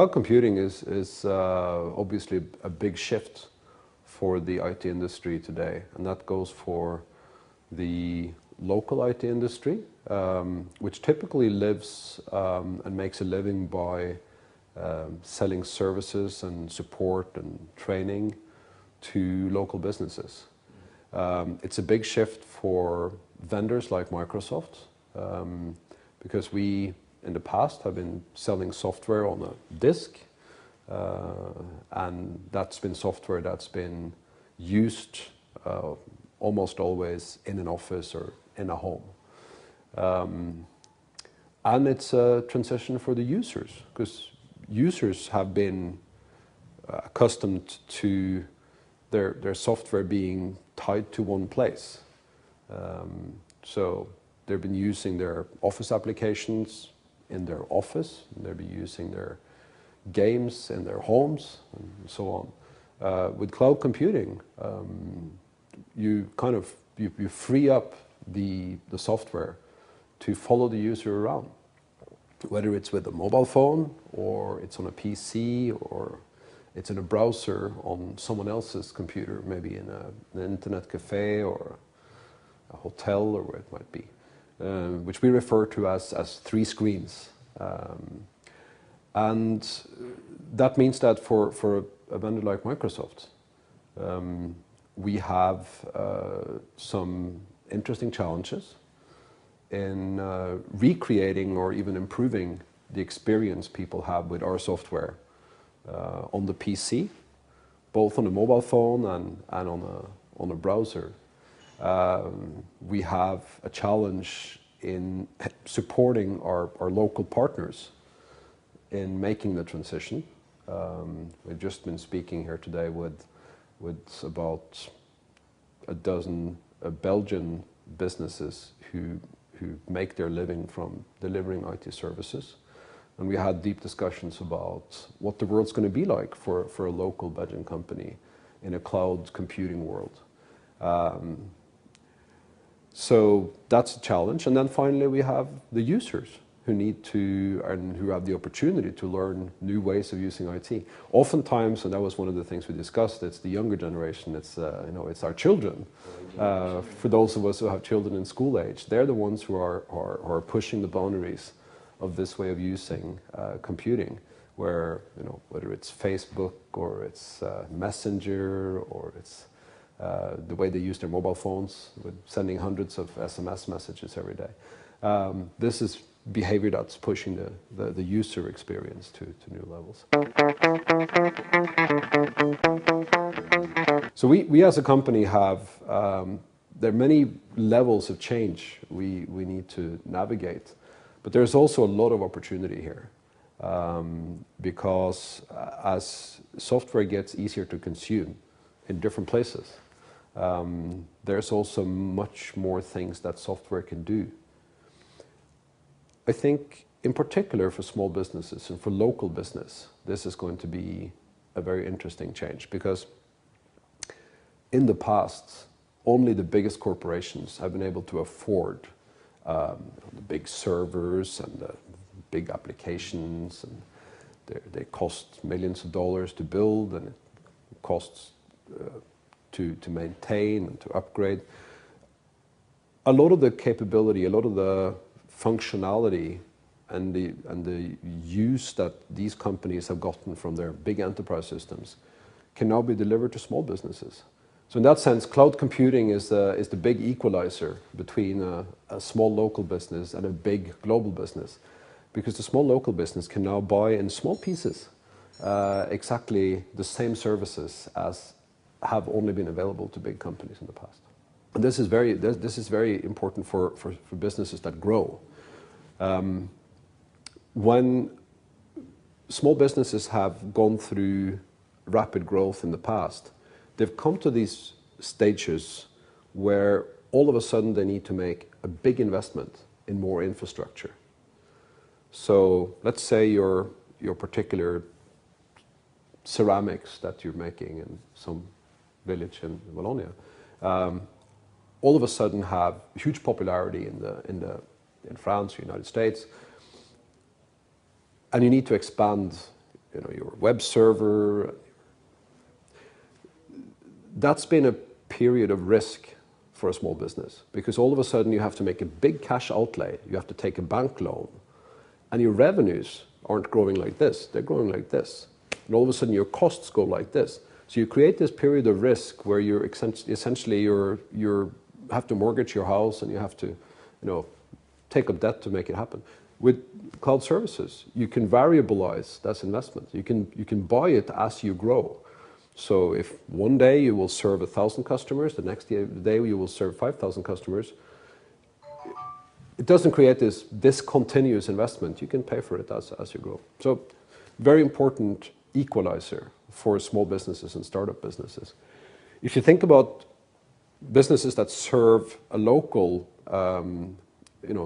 cloud computing is obviously a big shift for the IT industry today, and that goes for the local IT industry, which typically lives and makes a living by selling services and support and training to local businesses. It's a big shift for vendors like Microsoft, because we, in the past, have been selling software on a disk, and that's been software that's been used almost always in an office or in a home. And it's a transition for the users, because users have been accustomed to their software being tied to one place. So they've been using their office applications in their office, and they'll be using their games in their homes, and so on. With cloud computing, you free up the software to follow the user around, whether it's with a mobile phone, or it's on a PC, or it's in a browser on someone else's computer, maybe in an internet cafe or a hotel, or where it might be, which we refer to as three screens. And that means that for a vendor like Microsoft, we have some interesting challenges in recreating or even improving the experience people have with our software on the PC, both on a mobile phone and on a browser. We have a challenge in supporting our local partners in making the transition. We've just been speaking here today with about a dozen Belgian businesses who make their living from delivering IT services. And we had deep discussions about what the world's going to be like for a local Belgian company in a cloud computing world. So that's a challenge. And then finally we have the users who need to, and who have the opportunity to learn new ways of using IT. Oftentimes, and that was one of the things we discussed, it's the younger generation, it's our children. For those of us who have children in school age, they're the ones who are pushing the boundaries of this way of using computing, where, whether it's Facebook or it's Messenger or it's the way they use their mobile phones with sending hundreds of SMS messages every day. This is behavior that's pushing the user experience to new levels. So we as a company have, there are many levels of change we need to navigate, but there's also a lot of opportunity here, because as software gets easier to consume in different places, there's also much more things that software can do. I think, in particular for small businesses and for local business, this is going to be a very interesting change, because in the past, only the biggest corporations have been able to afford the big servers and the big applications, and they cost millions of dollars to build, and it costs to maintain and to upgrade. A lot of the capability, a lot of the functionality and the use that these companies have gotten from their big enterprise systems can now be delivered to small businesses. So in that sense, cloud computing is the big equalizer between a small local business and a big global business, because the small local business can now buy in small pieces exactly the same services as have only been available to big companies in the past. And this is very important for businesses that grow. When small businesses have gone through rapid growth in the past, they've come to these stages where all of a sudden they need to make a big investment in more infrastructure. So let's say your particular ceramics that you're making in some village in Wallonia, all of a sudden have huge popularity in France or United States, and you need to expand your web server. That's been a period of risk for a small business, because all of a sudden you have to make a big cash outlay, you have to take a bank loan, and your revenues aren't growing like this, they're growing like this. And all of a sudden your costs go like this. So you create this period of risk where you're essentially you have to mortgage your house, and you have to take up debt to make it happen. With cloud services, you can variabilize that investment. You can buy it as you grow. So if one day you will serve 1,000 customers, the next day you will serve 5,000 customers, it doesn't create this continuous investment. You can pay for it as you grow. So very important equalizer for small businesses and startup businesses. If you think about businesses that serve a local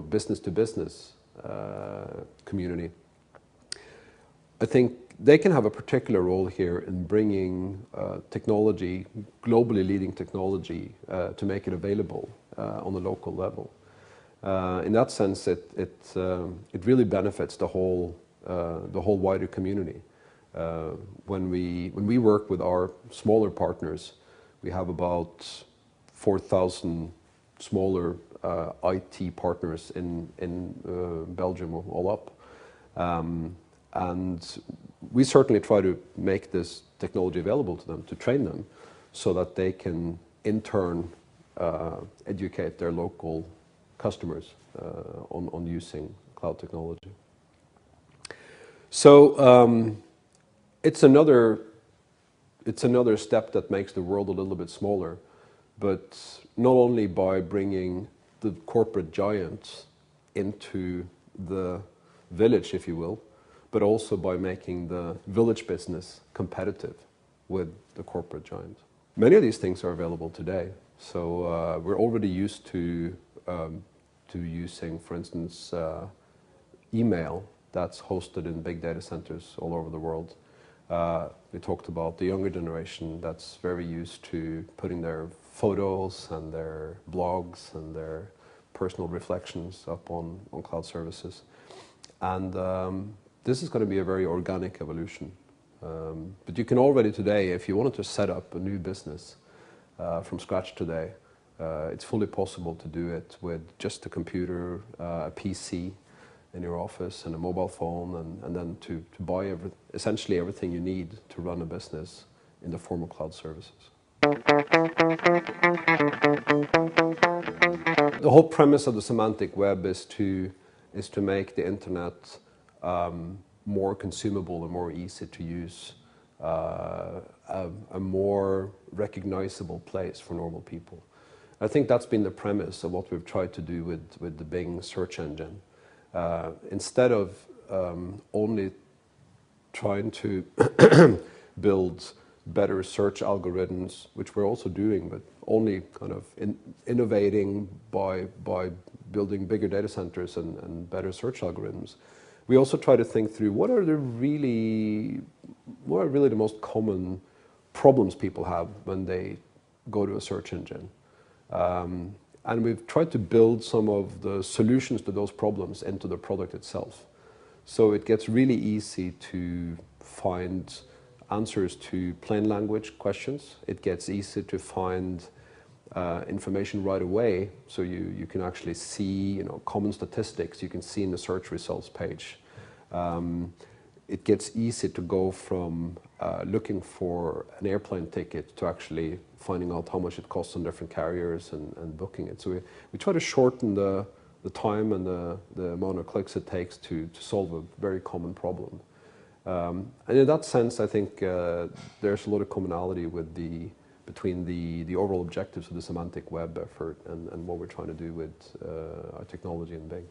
business to business community, I think they can have a particular role here in bringing technology, globally leading technology, to make it available on the local level. In that sense, it really benefits the whole wider community. When we work with our smaller partners, we have about 4,000 smaller IT partners in Belgium, all up. And we certainly try to make this technology available to them, to train them, so that they can in turn educate their local customers on using cloud technology. So it's another step that makes the world a little bit smaller, but not only by bringing the corporate giants into the village, if you will, but also by making the village business competitive with the corporate giant. Many of these things are available today. So we're already used to using, for instance, email that's hosted in big data centers all over the world. We talked about the younger generation that's very used to putting their photos and their blogs and their personal reflections up on cloud services. And this is going to be a very organic evolution. But you can already today, if you wanted to set up a new business from scratch today, it's fully possible to do it with just a computer, a PC in your office, and a mobile phone, and then to buy essentially everything you need to run a business in the form of cloud services. The whole premise of the semantic web is to make the internet more consumable and more easy to use, a more recognizable place for normal people. I think that's been the premise of what we've tried to do with the Bing search engine. Instead of only trying to build better search algorithms, which we're also doing, but only kind of innovating by building bigger data centers and better search algorithms, we also try to think through what are really the most common problems people have when they go to a search engine. And we've tried to build some of the solutions to those problems into the product itself. So it gets really easy to find answers to plain language questions. It gets easy to find information right away, so you can actually see common statistics you can see in the search results page. It gets easy to go from looking for an airplane ticket to actually finding out how much it costs on different carriers and booking it. So we try to shorten the time and the amount of clicks it takes to solve a very common problem. And in that sense, I think there's a lot of commonality between the overall objectives of the semantic web effort and what we're trying to do with our technology in Bing.